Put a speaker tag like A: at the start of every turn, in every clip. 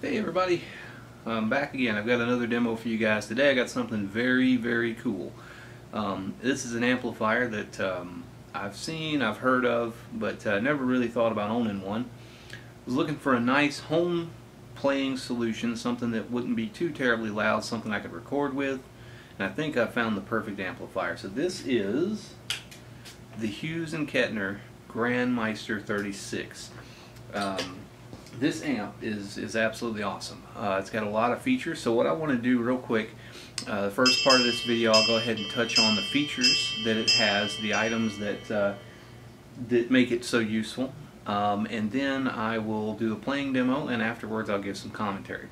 A: Hey everybody, I'm back again. I've got another demo for you guys. Today I got something very cool. This is an amplifier that I've seen, I've heard of, but never really thought about owning one. I was looking for a nice home playing solution, something that wouldn't be too terribly loud, something I could record with, and I think I found the perfect amplifier. So this is the Hughes and Kettner Grandmeister 36. This amp is absolutely awesome. It's got a lot of features, so what I want to do real quick, the first part of this video I'll go ahead and touch on the features that it has, the items that make it so useful, and then I will do a playing demo, and afterwards I'll give some commentary.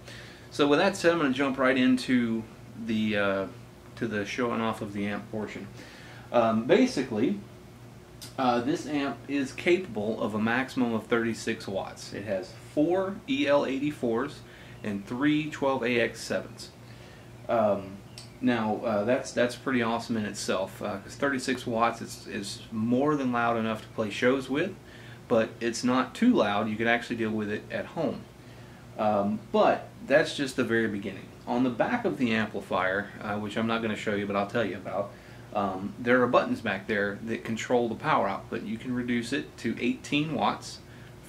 A: So with that said, I'm going to jump right into the showing off of the amp portion. Basically, this amp is capable of a maximum of 36 watts. It has 4 EL84s and 3 12AX7s. Now that's pretty awesome in itself, because 36 watts is more than loud enough to play shows with, but it's not too loud. You can actually deal with it at home. But that's just the very beginning. On the back of the amplifier, which I'm not going to show you but I'll tell you about, there are buttons back there that control the power output. You can reduce it to 18 watts,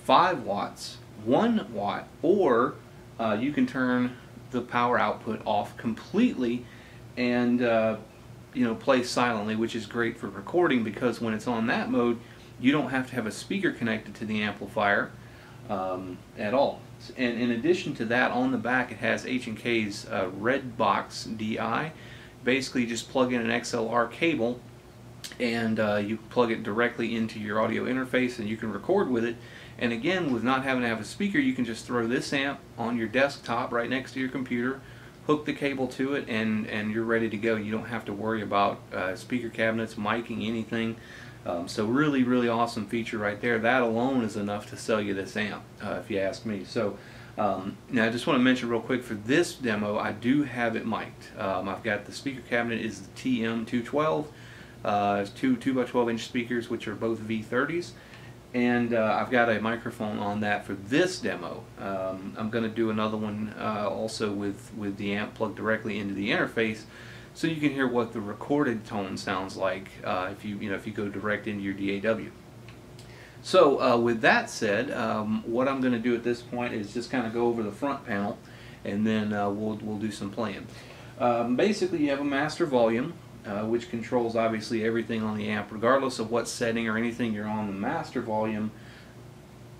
A: 5 watts, 1 watt, or you can turn the power output off completely and play silently, which is great for recording, because when it's on that mode you don't have to have a speaker connected to the amplifier at all. And in addition to that, on the back it has H&K's Red Box DI. Basically just plug in an XLR cable and you plug it directly into your audio interface and you can record with it. And again, with not having to have a speaker, you can just throw this amp on your desktop right next to your computer, hook the cable to it, and you're ready to go. You don't have to worry about speaker cabinets, miking, anything. So really awesome feature right there. That alone is enough to sell you this amp, if you ask me. So now I just want to mention real quick, for this demo I do have it mic'd. I've got the speaker cabinet is the TM212. It's two 2x12 inch speakers, which are both V30s, and I've got a microphone on that for this demo. I'm going to do another one also with the amp plugged directly into the interface, so you can hear what the recorded tone sounds like if you go direct into your DAW. So with that said, what I'm going to do at this point is just kind of go over the front panel, and then we'll do some playing. Basically, you have a master volume, which controls obviously everything on the amp, regardless of what setting or anything you're on. The master volume,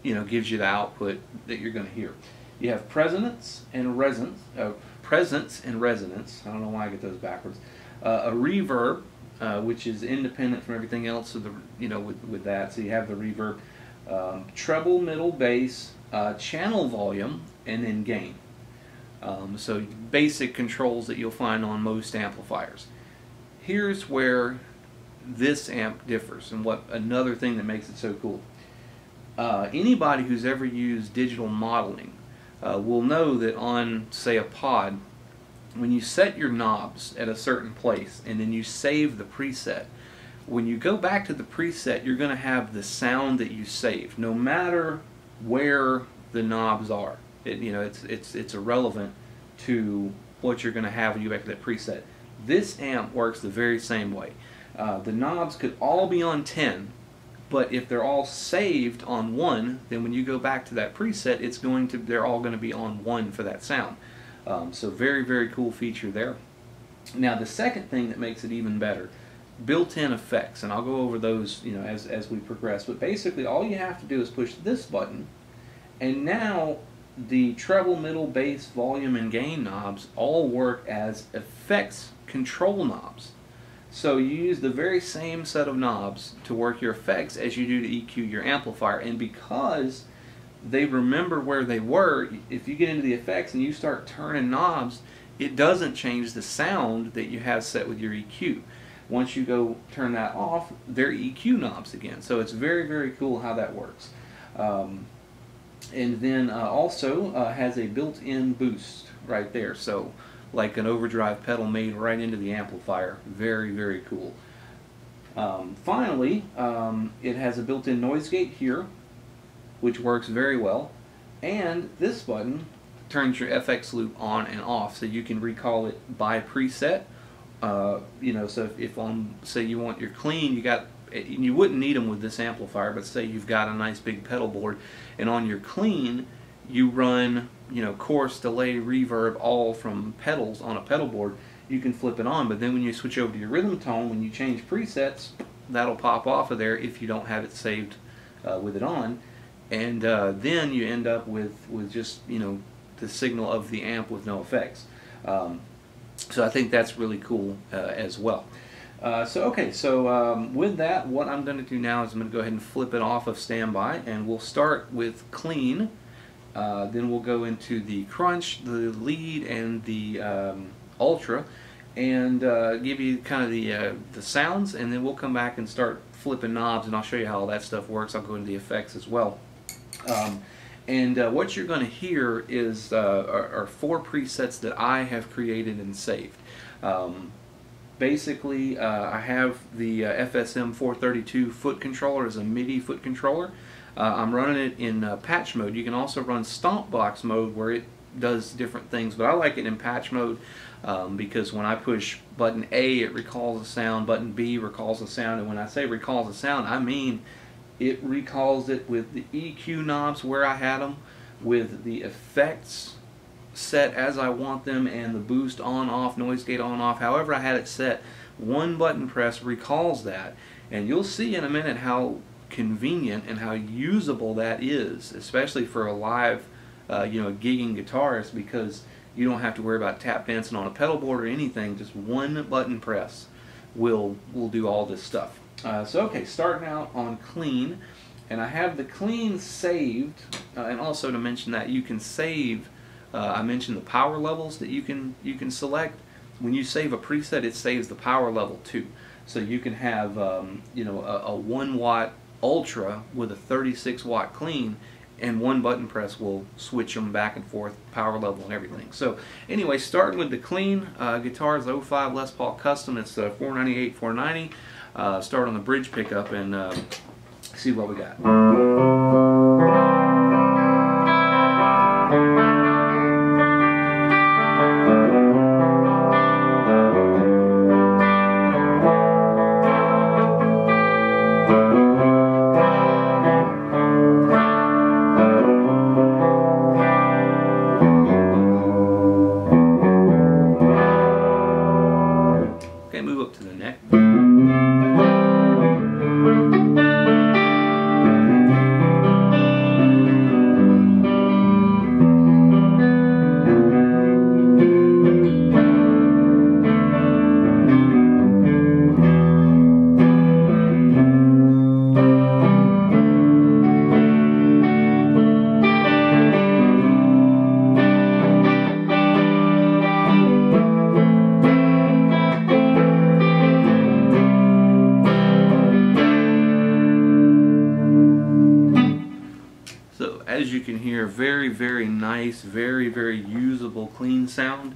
A: gives you the output that you're going to hear. You have presence and resonance. I don't know why I get those backwards. A reverb, which is independent from everything else. So with that, so you have the reverb, treble, middle, bass, channel volume, and then gain. So basic controls that you'll find on most amplifiers. Here's where this amp differs, and what another thing that makes it so cool. Anybody who's ever used digital modeling will know that on, say, a pod, when you set your knobs at a certain place and then you save the preset, when you go back to the preset, you're going to have the sound that you saved, no matter where the knobs are. It's irrelevant to what you're going to have when you go back to that preset. This amp works the very same way. The knobs could all be on 10, but if they're all saved on 1, then when you go back to that preset, they're all going to be on 1 for that sound. So very cool feature there. Now the second thing that makes it even better, built-in effects, and I'll go over those as we progress. But basically, all you have to do is push this button, and now the treble, middle, bass, volume, and gain knobs all work as effects control knobs. So you use the very same set of knobs to work your effects as you do to EQ your amplifier. And because they remember where they were, if you get into the effects and you start turning knobs, it doesn't change the sound that you have set with your EQ. Once you go turn that off, they're EQ knobs again. So it's very cool how that works. And then also has a built-in boost right there, so like an overdrive pedal made right into the amplifier. Very cool. Finally, it has a built-in noise gate here, which works very well, and this button turns your FX loop on and off, so you can recall it by preset. You know, so if on, say you want your clean, you wouldn't need them with this amplifier, but say you've got a nice big pedal board, and on your clean you run, you know, chorus, delay, reverb, all from pedals on a pedal board, you can flip it on. But then when you switch over to your rhythm tone, when you change presets, that'll pop off of there if you don't have it saved with it on, and then you end up with just, you know, the signal of the amp with no effects. So I think that's really cool as well. So with that, what I'm going to do now is I'm going to go ahead and flip it off of standby, and we'll start with clean. Then we'll go into the crunch, the lead, and the ultra, and give you kind of the sounds, and then we'll come back and start flipping knobs, and I'll show you how all that stuff works. I'll go into the effects as well. What you're going to hear is are 4 presets that I have created and saved. Basically, I have the FSM 432 foot controller as a MIDI foot controller. I'm running it in patch mode. You can also run stomp box mode where it does different things, but I like it in patch mode because when I push button A, it recalls a sound, button B recalls a sound, and when I say recalls a sound, I mean it recalls it with the EQ knobs where I had them, with the effects set as I want them, and the boost on, off, noise gate on, off, however I had it set. One button press recalls that, and you'll see in a minute how convenient and how usable that is, especially for a live, you know, gigging guitarist, because you don't have to worry about tap dancing on a pedal board or anything. Just one button press will do all this stuff. Okay, starting out on clean, and I have the clean saved, and also to mention that you can save. I mentioned the power levels that you can select. When you save a preset, it saves the power level too. So you can have you know, a 1 watt ultra with a 36 watt clean, and one button press will switch them back and forth, power level and everything. So anyway, starting with the clean, guitar is 05 Les Paul Custom. It's 498, 490. Start on the bridge pickup and see what we got. Okay, move up to the neck. As you can hear, very, very nice, very, very usable, clean sound.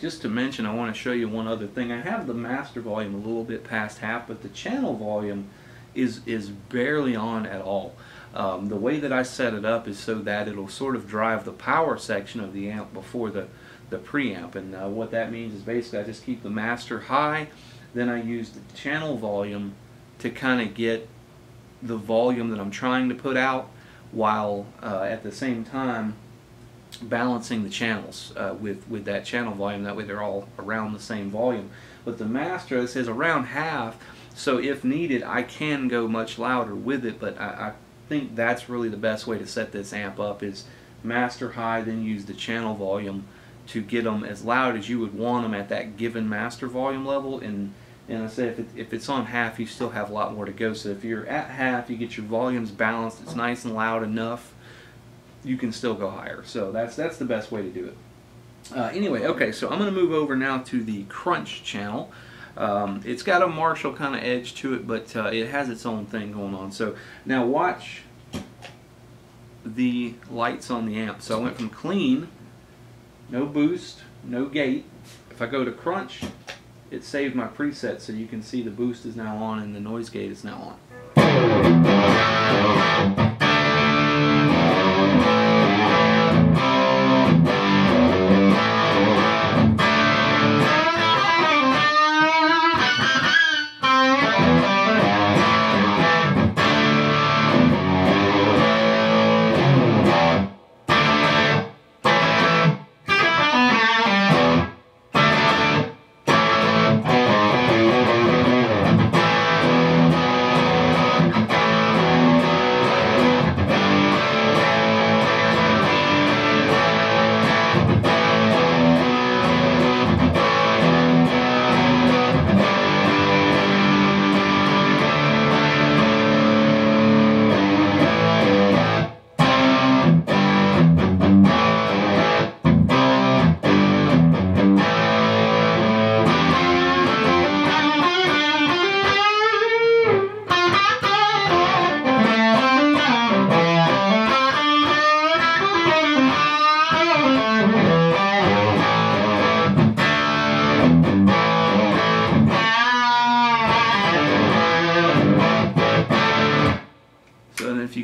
A: Just to mention, I want to show you one other thing. I have the master volume a little bit past half, but the channel volume is barely on at all. The way that I set it up is so that it'll sort of drive the power section of the amp before the preamp. And what that means is basically I just keep the master high, then I use the channel volume to kind of get the volume that I'm trying to put out, while at the same time balancing the channels with that channel volume. That way they're all around the same volume. But the master, it says around half, so if needed I can go much louder with it, but I think that's really the best way to set this amp up, is master high, then use the channel volume to get them as loud as you would want them at that given master volume level. And I say if it's on half, you still have a lot more to go. So if you're at half, you get your volumes balanced, it's nice and loud enough, you can still go higher. So that's the best way to do it. Anyway, okay, so I'm going to move over now to the crunch channel. It's got a Marshall kind of edge to it, but it has its own thing going on. So now watch the lights on the amp. So I went from clean, no boost, no gate. If I go to crunch, it saved my preset, so you can see the boost is now on and the noise gate is now on.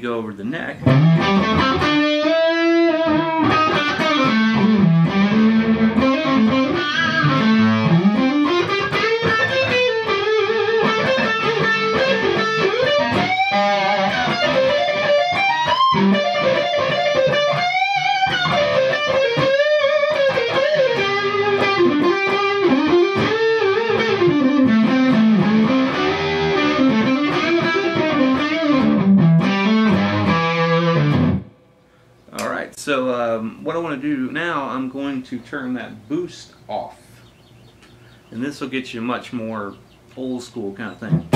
A: go over the neck. So what I want to do now, I'm going to turn that boost off. And this will get you a much more old school kind of thing.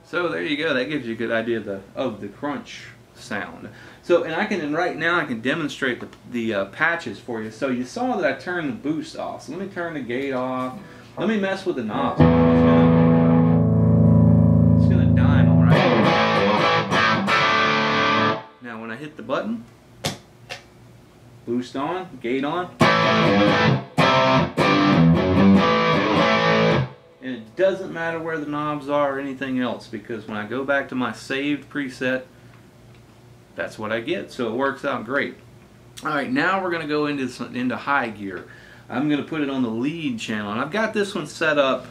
A: So there you go. That gives you a good idea of the crunch sound. So, and right now I can demonstrate the patches for you. So you saw that I turned the boost off. So let me turn the gate off. Let me mess with the knobs. It's gonna dime, all right. Now when I hit the button, boost on, gate on. And it doesn't matter where the knobs are or anything else, because when I go back to my saved preset, that's what I get. So it works out great. Alright, now we're going to go into high gear. I'm going to put it on the lead channel. And I've got this one set up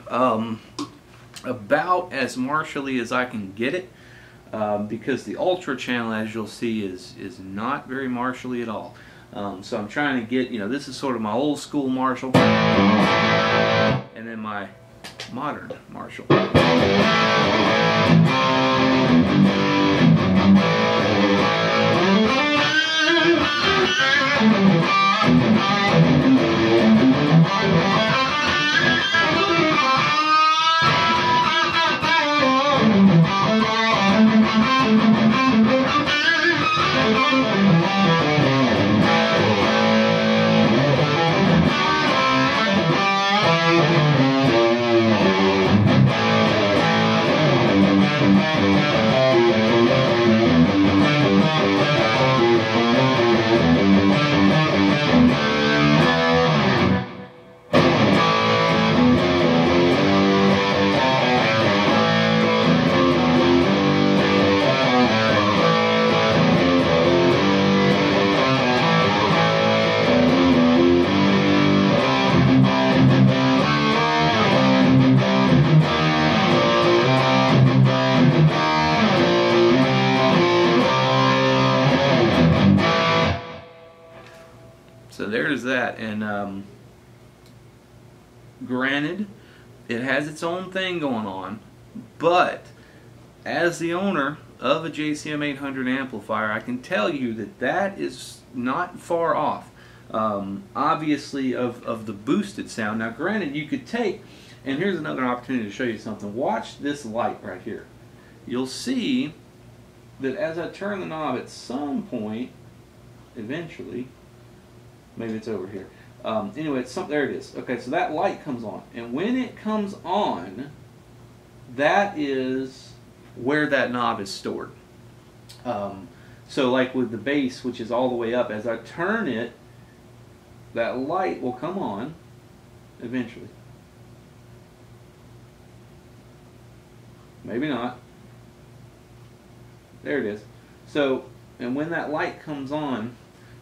A: about as martially as I can get it, because the ultra channel, as you'll see, is not very martially at all. So I'm trying to get, this is sort of my old school Marshall, and then my modern Marshall. So there's that, and granted, it has its own thing going on, but as the owner of a JCM 800 amplifier, I can tell you that that is not far off, obviously, of the boosted sound. Now granted, you could take, and here's another opportunity to show you something. Watch this light right here. You'll see that as I turn the knob at some point, eventually, maybe it's over here. Anyway, there it is. Okay, so that light comes on. And when it comes on, that is where that knob is stored. So like with the bass, which is all the way up, as I turn it, that light will come on eventually. Maybe not. There it is. So, and when that light comes on,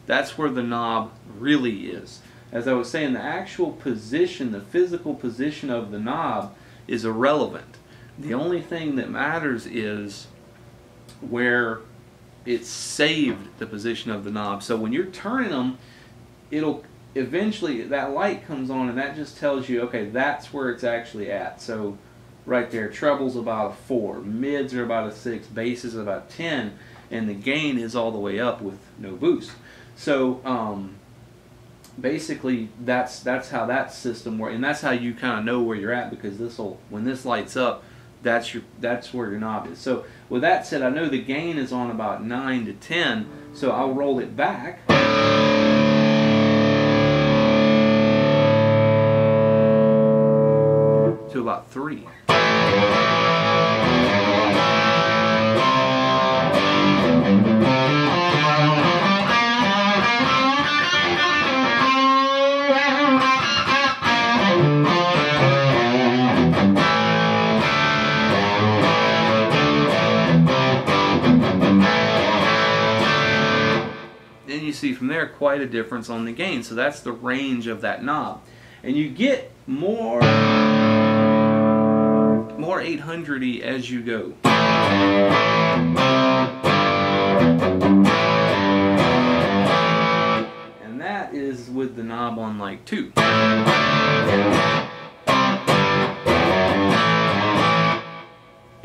A: that's where the knob really is. As I was saying, the actual position, the physical position of the knob is irrelevant. The only thing that matters is where it's saved the position of the knob. So when you're turning them, it'll eventually, that light comes on and that just tells you, okay, that's where it's actually at. So right there, treble's about a 4, mids are about a 6, bass is about 10, and the gain is all the way up with no boost. So basically that's how that system works, and that's how you kind of know where you're at, because this'll, when this lights up, that's where your knob is. So with that said, I know the gain is on about 9 to 10, so I'll roll it back to about 3. Then you see from there quite a difference on the gain. So that's the range of that knob. And you get more 800-y as you go. And that is with the knob on like 2.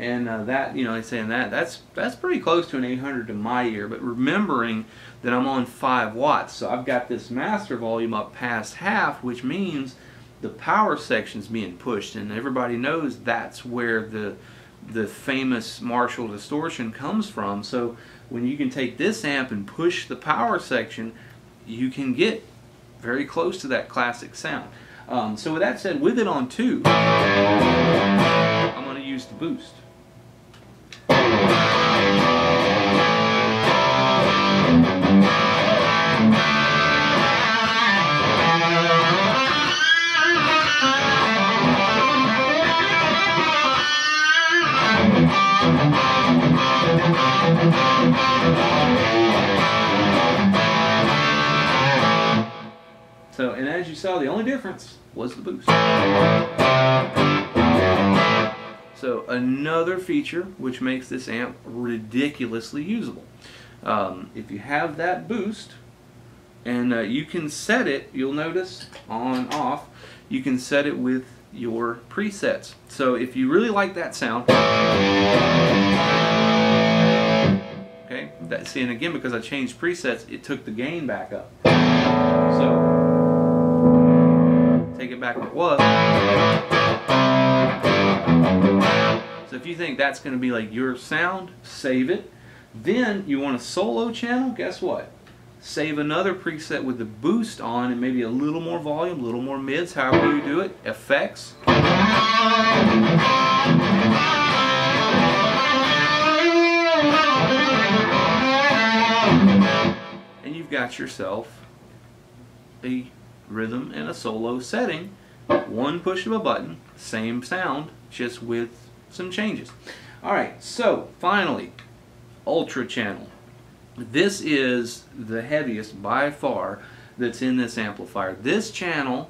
A: And that, you know, I'm saying that's pretty close to an 800 to my ear, but remembering that I'm on 5 watts, so I've got this master volume up past half, which means the power section's being pushed, and everybody knows that's where the famous Marshall distortion comes from. So when you can take this amp and push the power section, you can get very close to that classic sound. So with that said, with it on 2, I'm going to use the boost. So, and as you saw, the only difference was the boost. So another feature which makes this amp ridiculously usable. If you have that boost, and you can set it, you'll notice on off, you can set it with your presets. So if you really like that sound, okay, that's, and again, because I changed presets, it took the gain back up. So take it back where it was. So if you think that's going to be like your sound, save it. Then you want a solo channel, guess what? Save another preset with the boost on and maybe a little more volume, a little more mids, however you do it. Effects. And you've got yourself a rhythm and a solo setting. One push of a button, same sound, just with some changes. Alright, so finally, ultra channel. This is the heaviest by far that's in this amplifier. This channel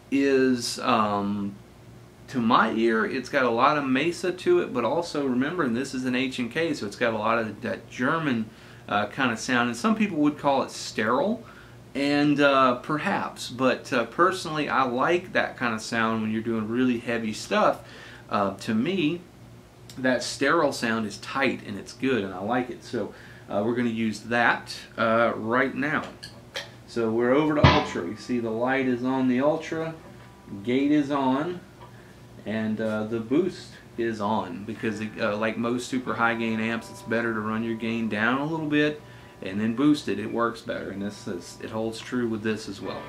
A: is, to my ear, it's got a lot of Mesa to it, but also remembering this is an H&K, so it's got a lot of that German kind of sound, and some people would call it sterile, and perhaps, but personally I like that kind of sound when you're doing really heavy stuff. To me, that sterile sound is tight and it's good, and I like it. So we're going to use that right now. So we're over to Ultra. You see the light is on the Ultra, gate is on, and the boost is on, because like most super high gain amps, it's better to run your gain down a little bit and then boost it. It works better, and it holds true with this as well.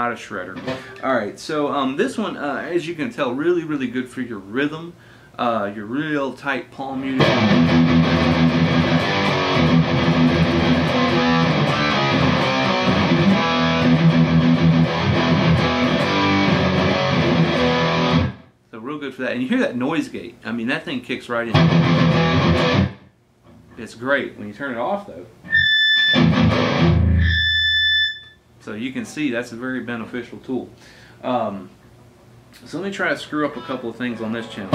A: not a shredder. Alright, so this one, as you can tell, really good for your rhythm, your real tight palm music. So real good for that. And you hear that noise gate. I mean, that thing kicks right in. It's great. When you turn it off, though, so you can see that's a very beneficial tool. So let me try to screw up a couple of things on this channel.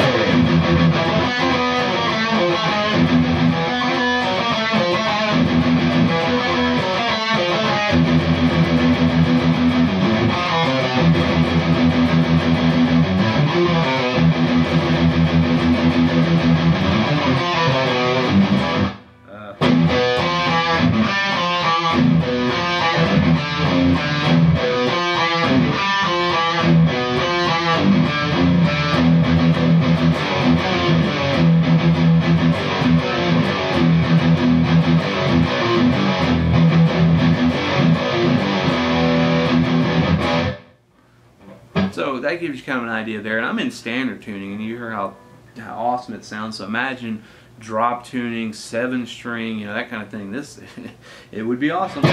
A: So that gives you kind of an idea there, and I'm in standard tuning, and you hear how awesome it sounds. So imagine drop tuning, 7-string, you know, that kind of thing. This, it would be awesome.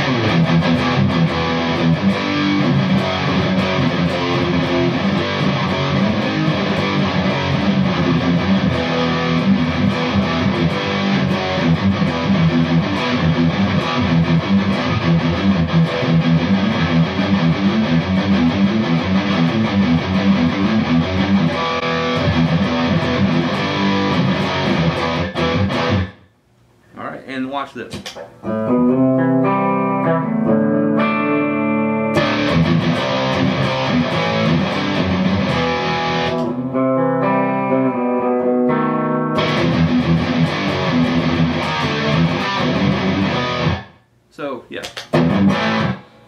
A: And watch this. So, yeah.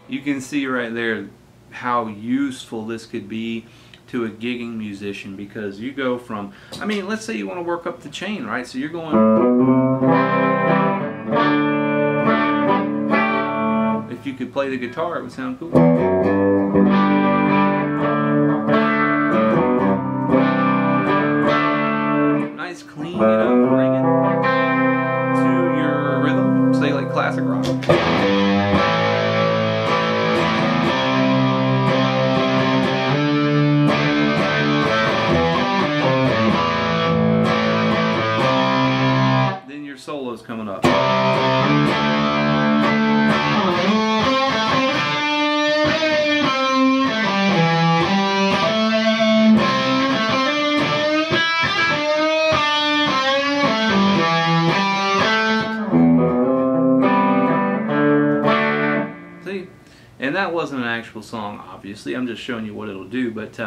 A: You can see right there how useful this could be to a gigging musician, because you go from, I mean, let's say you want to work up the chain, right? So you're going, if you could play the guitar, it would sound cool. Nice, clean, you know, bring it to your rhythm, say like classic rock. Then your solo's coming up. And that wasn't an actual song, obviously. I'm just showing you what it'll do. But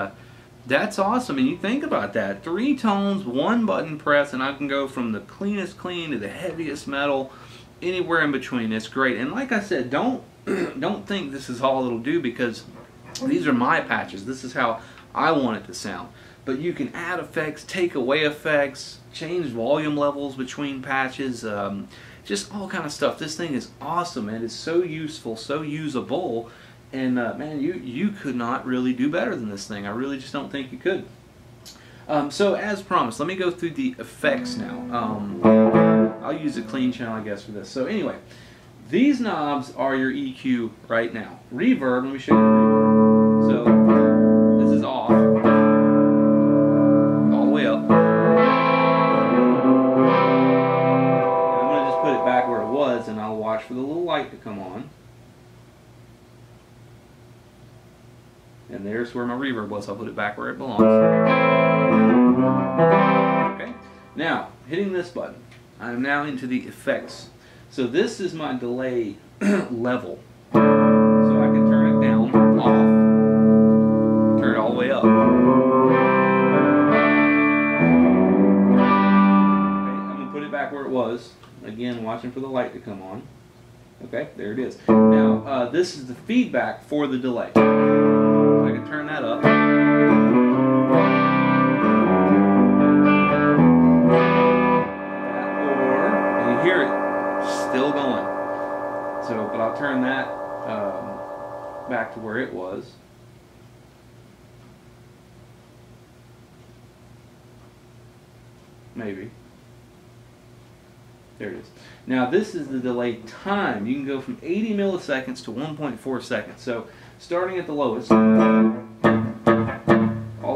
A: that's awesome. And you think about that. 3 tones, 1 button press, and I can go from the cleanest clean to the heaviest metal, anywhere in between. It's great. And like I said, don't think this is all it'll do, because these are my patches. This is how I want it to sound. But you can add effects, take away effects, change volume levels between patches, just all kind of stuff. This thing is awesome, and it's so useful, so usable, and man, you could not really do better than this thing. I really just don't think you could. So as promised, let me go through the effects now. I'll use a clean channel, I guess, for this. So anyway, these knobs are your EQ right now. Reverb, let me show you the reverb. So this is off, all the way up. Back where it was, and I'll watch for the little light to come on. And there's where my reverb was. I'll put it back where it belongs. Okay. Now, hitting this button, I'm now into the effects. So this is my delay level. So I can turn it down, off, turn it all the way up. Okay, I'm going to put it back where it was. Again, watching for the light to come on. Okay, there it is. Now, this is the feedback for the delay. So I can turn that up. Or, and you hear it still going. So, but I'll turn that back to where it was. maybe. There it is. Now this is the delay time. You can go from 80 milliseconds to 1.4 seconds. So starting at the lowest, all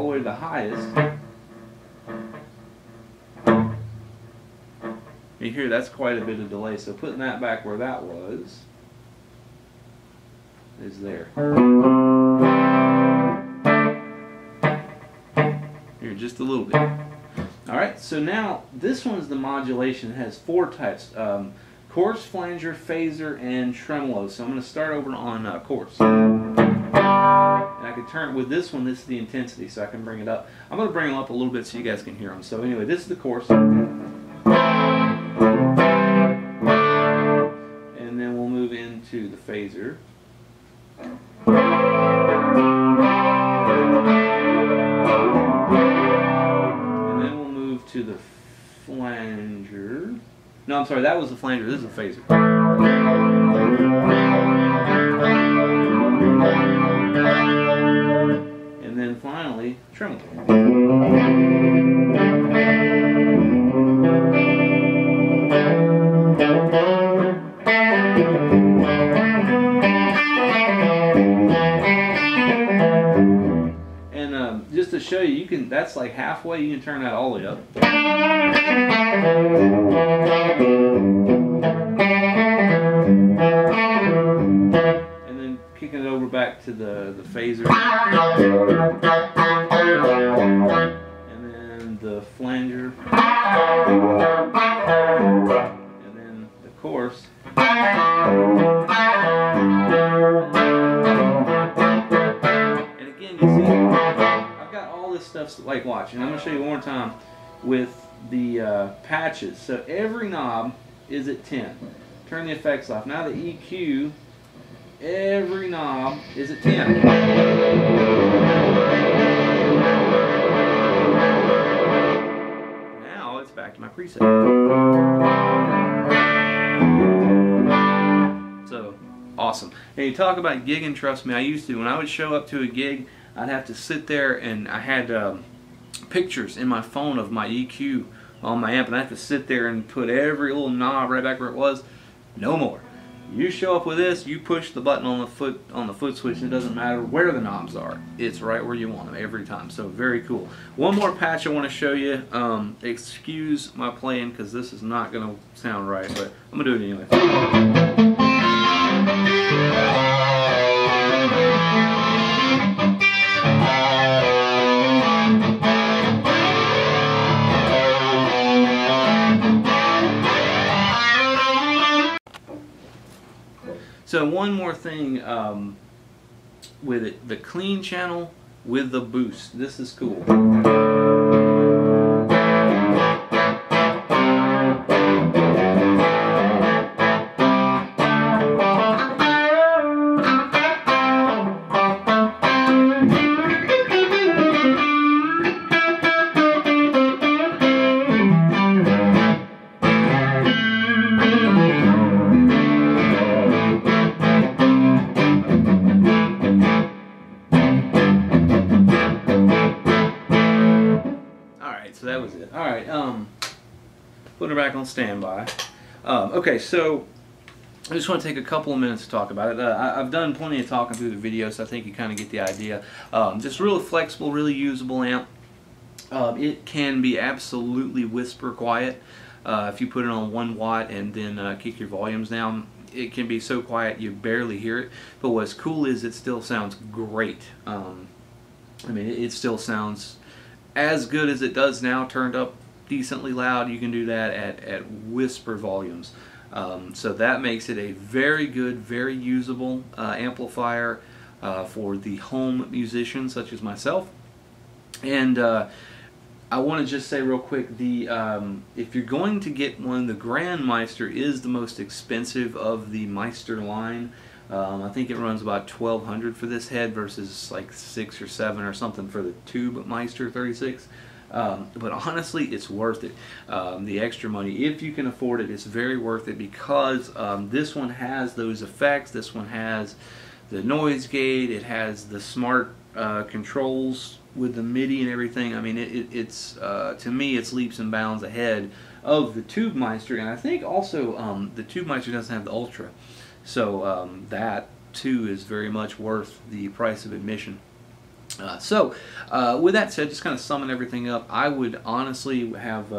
A: the way to the highest, you hear that's quite a bit of delay. So putting that back where that was is there. Here, just a little bit. Alright, so now this one's the modulation. It has 4 types. Coarse, flanger, phaser, and tremolo. So I'm going to start over on coarse. And I can turn with this one, this is the intensity, so I can bring it up. I'm going to bring them up a little bit so you guys can hear them. So anyway, this is the coarse. And then we'll move into the phaser. To the flanger. No, I'm sorry, that was the flanger. This is the phaser. And then finally, tremolo. Just to show you, you can, that's like halfway, you can turn that all the way up. And then kicking it over back to the phaser. And then the flanger. And then the coarse. And again, you see, stuff's like, watch, and I'm going to show you one more time with the patches. So every knob is at 10. Turn the effects off. Now the EQ, every knob is at 10. Now it's back to my preset. So, awesome. And you talk about gigging, trust me, I used to. When I would show up to a gig, I'd have to sit there, and I had pictures in my phone of my EQ on my amp, and I have to sit there and put every little knob right back where it was. No more. You show up with this, you push the button on the foot switch, and it doesn't matter where the knobs are. It's right where you want them every time. So very cool. One more patch I want to show you. Excuse my playing because this is not going to sound right, but I'm going to do it anyway. So one more thing with it, the clean channel with the boost. This is cool. So that was it. Alright, put her back on standby. Okay, so I just want to take a couple of minutes to talk about it. I've done plenty of talking through the video, so I think you kind of get the idea. Just really flexible, really usable amp. It can be absolutely whisper quiet. If you put it on 1 watt and then kick your volumes down, it can be so quiet you barely hear it. But what's cool is it still sounds great. I mean, it still sounds as good as it does now, turned up decently loud. You can do that at whisper volumes. So that makes it a very good, very usable amplifier for the home musician such as myself. And I want to just say real quick, if you're going to get one, the Grandmeister is the most expensive of the Meister line. I think it runs about $1,200 for this head versus like $6 or $7 or something for the Tube Meister 36. But honestly, it's worth it. The extra money, if you can afford it, it's very worth it because this one has those effects. This one has the noise gate. It has the smart controls with the MIDI and everything. I mean, it's to me, it's leaps and bounds ahead of the Tubemeister, and I think also the Tubemeister doesn't have the Ultra, so that too is very much worth the price of admission. With that said, just kind of summing everything up, I would honestly have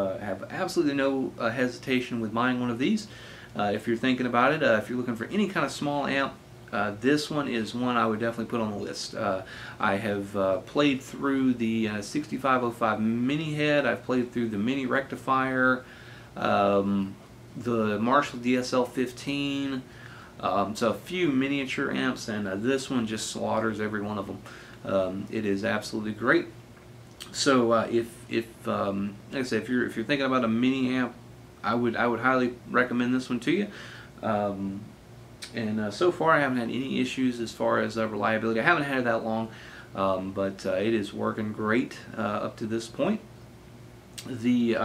A: absolutely no hesitation with buying one of these. If you're thinking about it, if you're looking for any kind of small amp, this one is one I would definitely put on the list. I have played through the 6505 mini head. I've played through the mini rectifier, the Marshall DSL 15. So a few miniature amps, and this one just slaughters every one of them. It is absolutely great. So like I said, if you're thinking about a mini amp, I would highly recommend this one to you. And so far I haven't had any issues as far as reliability. I haven't had it that long, but it is working great up to this point. The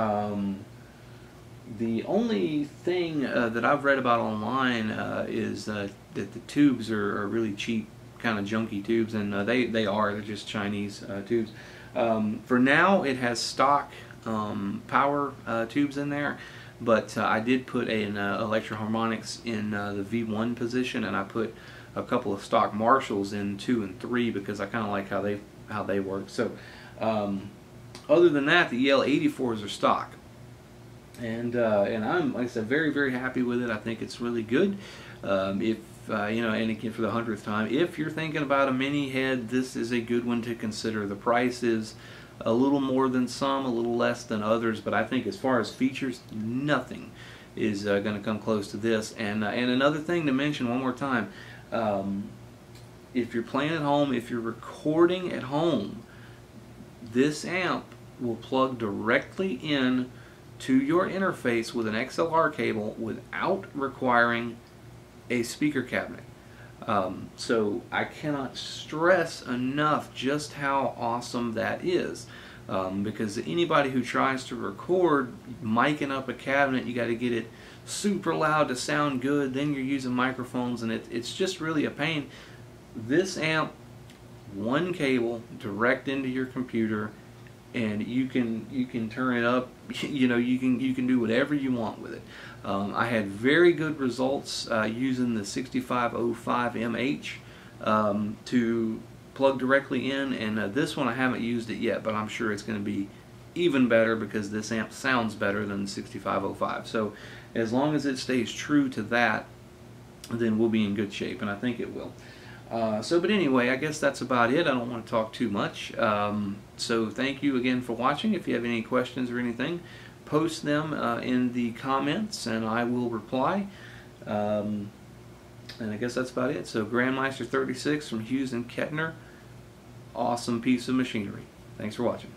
A: only thing that I've read about online is that the tubes are really cheap, kind of junky tubes, and they're just Chinese tubes. For now, it has stock power tubes in there, but I did put an Electro-Harmonics in the V1 position, and I put a couple of stock Marshalls in 2 and 3 because I kind of like how they work. So other than that, the EL84s are stock. And I'm, like I said, very, very happy with it. I think it's really good. If you know, and again, for the 100th time, if you're thinking about a mini head, this is a good one to consider. The price is a little more than some, a little less than others, but I think as far as features, nothing is going to come close to this. And another thing to mention one more time, if you're playing at home, if you're recording at home, this amp will plug directly in to your interface with an XLR cable without requiring a speaker cabinet. So I cannot stress enough just how awesome that is, because anybody who tries to record micing up a cabinet, you got to get it super loud to sound good, then you're using microphones, and it's just really a pain. This amp, one cable direct into your computer, and you can turn it up. You know, you can do whatever you want with it. I had very good results using the 6505 MH to plug directly in, and this one I haven't used it yet, but I'm sure it's going to be even better because this amp sounds better than the 6505. So as long as it stays true to that, then we'll be in good shape, and I think it will. But anyway, I guess that's about it. I don't want to talk too much. So thank you again for watching. If you have any questions or anything, post them in the comments and I will reply. And I guess that's about it. So Grandmeister 36 from Hughes and Kettner. Awesome piece of machinery. Thanks for watching.